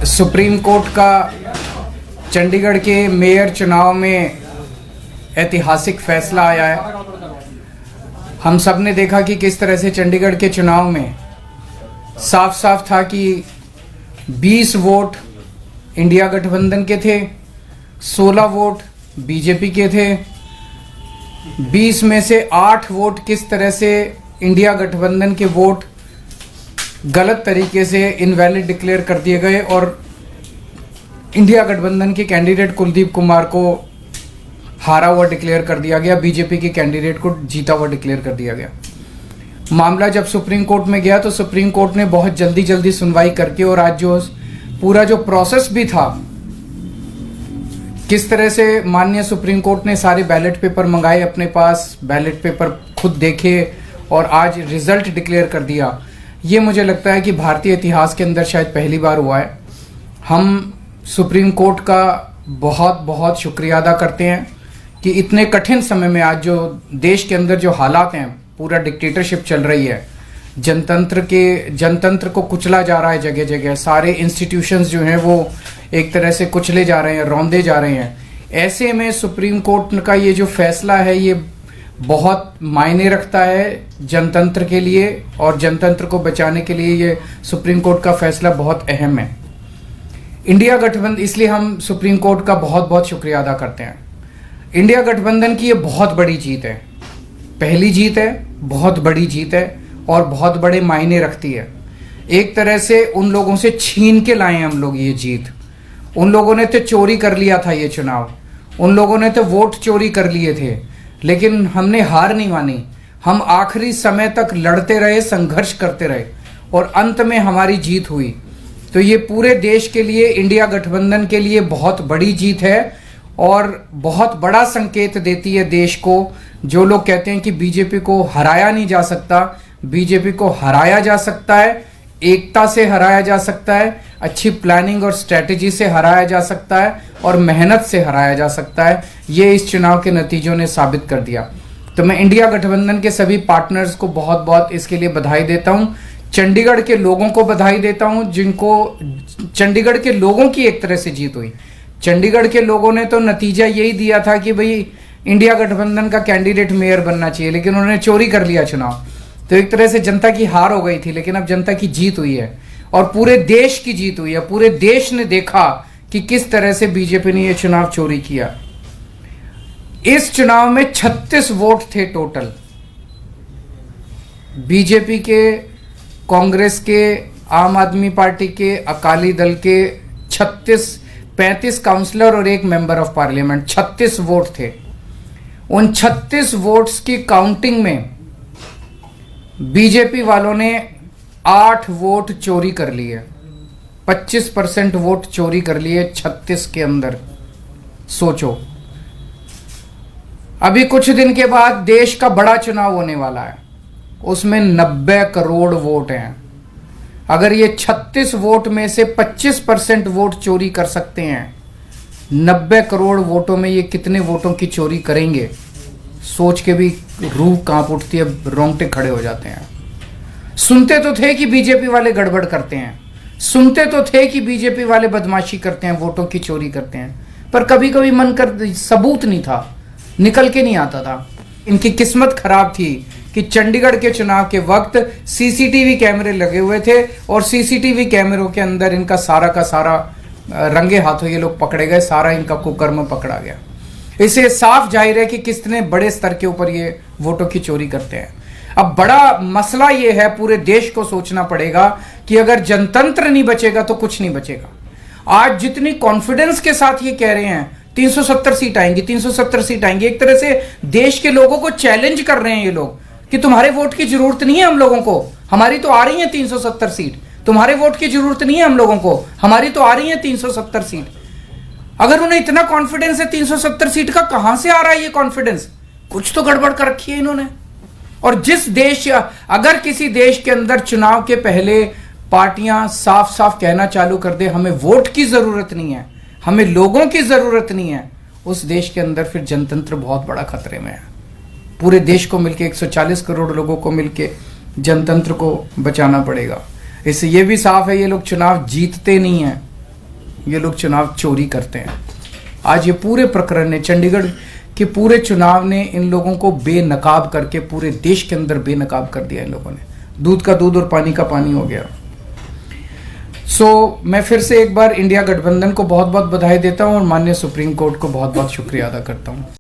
Supreme court का चंडीगढ़ के mayor चुनाव में ऐतिहासिक फैसला आया है। हम सब ने देखा कि किस तरह से चंडीगढ़ के चुनाव में साफ साफ था कि 20 वोट इंडिया गठबंधन के थे, 16 वोट बीजेपी के थे। 20 में से 8 वोट किस तरह से इंडिया गठबंधन के वोट गलत तरीके से इनवैलिड डिक्लेयर कर दिए गए और इंडिया गठबंधन के कैंडिडेट कुलदीप कुमार को हारा हुआ डिक्लेयर कर दिया गया, बीजेपी के कैंडिडेट को जीता हुआ डिक्लेयर कर दिया गया। मामला जब सुप्रीम कोर्ट में गया तो सुप्रीम कोर्ट ने बहुत जल्दी सुनवाई करके और आज जो पूरा जो प्रोसेस भी था, किस तरह से माननीय सुप्रीम कोर्ट ने सारे बैलेट पेपर मंगाए अपने पास, बैलेट पेपर खुद देखे और आज रिजल्ट डिक्लेयर कर दिया। ये मुझे लगता है कि भारतीय इतिहास के अंदर शायद पहली बार हुआ है। हम सुप्रीम कोर्ट का बहुत बहुत शुक्रिया अदा करते हैं कि इतने कठिन समय में आज जो देश के अंदर जो हालात हैं, पूरा डिक्टेटरशिप चल रही है, जनतंत्र को कुचला जा रहा है जगह जगह, सारे इंस्टीट्यूशंस जो हैं वो एक तरह से कुचले जा रहे हैं, रौंदे जा रहे हैं। ऐसे में सुप्रीम कोर्ट का ये जो फैसला है ये बहुत मायने रखता है जनतंत्र के लिए और जनतंत्र को बचाने के लिए ये सुप्रीम कोर्ट का फैसला बहुत अहम है। इंडिया गठबंधन, इसलिए हम सुप्रीम कोर्ट का बहुत बहुत शुक्रिया अदा करते हैं। इंडिया गठबंधन की ये बहुत बड़ी जीत है, पहली जीत है, बहुत बड़ी जीत है और बहुत बड़े मायने रखती है। एक तरह से उन लोगों से छीन के लाए हम लोग ये जीत। उन लोगों ने तो चोरी कर लिया था ये चुनाव, उन लोगों ने तो वोट चोरी कर लिए थे, लेकिन हमने हार नहीं मानी। हम आखिरी समय तक लड़ते रहे, संघर्ष करते रहे और अंत में हमारी जीत हुई। तो ये पूरे देश के लिए, इंडिया गठबंधन के लिए बहुत बड़ी जीत है और बहुत बड़ा संकेत देती है देश को। जो लोग कहते हैं कि बीजेपी को हराया नहीं जा सकता, बीजेपी को हराया जा सकता है, एकता से हराया जा सकता है, अच्छी प्लानिंग और स्ट्रेटेजी से हराया जा सकता है और मेहनत से हराया जा सकता है। ये इस चुनाव के नतीजों ने साबित कर दिया। तो मैं इंडिया गठबंधन के सभी पार्टनर्स को बहुत बहुत इसके लिए बधाई देता हूं। चंडीगढ़ के लोगों को बधाई देता हूं, जिनको चंडीगढ़ के लोगों की एक तरह से जीत हुई। चंडीगढ़ के लोगों ने तो नतीजा यही दिया था कि भाई इंडिया गठबंधन का कैंडिडेट मेयर बनना चाहिए, लेकिन उन्होंने चोरी कर लिया चुनाव। तो एक तरह से जनता की हार हो गई थी, लेकिन अब जनता की जीत हुई है और पूरे देश की जीत हुई है। पूरे देश ने देखा कि किस तरह से बीजेपी ने यह चुनाव चोरी किया। इस चुनाव में 36 वोट थे टोटल, बीजेपी के, कांग्रेस के, आम आदमी पार्टी के, अकाली दल के 35 काउंसलर और 1 मेंबर ऑफ पार्लियामेंट, 36 वोट थे। उन 36 वोट्स की काउंटिंग में बीजेपी वालों ने 8 वोट चोरी कर लिए, 25% वोट चोरी कर लिए 36 के अंदर। सोचो, अभी कुछ दिन के बाद देश का बड़ा चुनाव होने वाला है, उसमें 90 करोड़ वोट हैं। अगर ये 36 वोट में से 25% वोट चोरी कर सकते हैं, 90 करोड़ वोटों में ये कितने वोटों की चोरी करेंगे, सोच के भी रूह कांप उठती है, रोंगटे खड़े हो जाते हैं। सुनते तो थे कि बीजेपी वाले गड़बड़ करते हैं, सुनते तो थे कि बीजेपी वाले बदमाशी करते हैं, वोटों की चोरी करते हैं, पर कभी कभी मन कर सबूत नहीं था, निकल के नहीं आता था। इनकी किस्मत खराब थी कि चंडीगढ़ के चुनाव के वक्त सीसीटीवी कैमरे लगे हुए थे और सीसीटीवी कैमरों के अंदर इनका सारा का सारा रंगे हाथों ये लोग पकड़े गए, सारा इनका कुकर्म पकड़ा गया। इससे साफ जाहिर है कि कितने बड़े स्तर के ऊपर ये वोटों की चोरी करते हैं। अब बड़ा मसला ये है, पूरे देश को सोचना पड़ेगा कि अगर जनतंत्र नहीं बचेगा तो कुछ नहीं बचेगा। आज जितनी कॉन्फिडेंस के साथ ये कह रहे हैं 370 सीट आएंगी, 370 सीट आएंगी, एक तरह से देश के लोगों को चैलेंज कर रहे हैं ये लोग कि तुम्हारे वोट की जरूरत नहीं है हम लोगों को, हमारी तो आ रही है 370 सीट। तुम्हारे वोट की जरूरत नहीं है हम लोगों को, हमारी तो आ रही है 370 सीट। अगर उन्हें इतना कॉन्फिडेंस है 370 सीट का, कहां से आ रहा है ये कॉन्फिडेंस? कुछ तो गड़बड़ कर रखी है इन्होंने। और जिस देश, अगर किसी देश के अंदर चुनाव के पहले पार्टियां साफ साफ कहना चालू कर दे हमें वोट की जरूरत नहीं है, हमें लोगों की जरूरत नहीं है, उस देश के अंदर फिर जनतंत्र बहुत बड़ा खतरे में है। पूरे देश को मिलके, 140 करोड़ लोगों को मिलके जनतंत्र को बचाना पड़ेगा। इससे ये भी साफ है ये लोग चुनाव जीतते नहीं हैं, ये लोग चुनाव चोरी करते हैं। आज ये पूरे प्रकरण ने, चंडीगढ़ के पूरे चुनाव ने इन लोगों को बेनकाब करके पूरे देश के अंदर बेनकाब कर दिया। इन लोगों ने दूध का दूध और पानी का पानी हो गया। मैं फिर से एक बार इंडिया गठबंधन को बहुत बहुत बधाई देता हूं और माननीय सुप्रीम कोर्ट को बहुत बहुत शुक्रिया अदा करता हूं।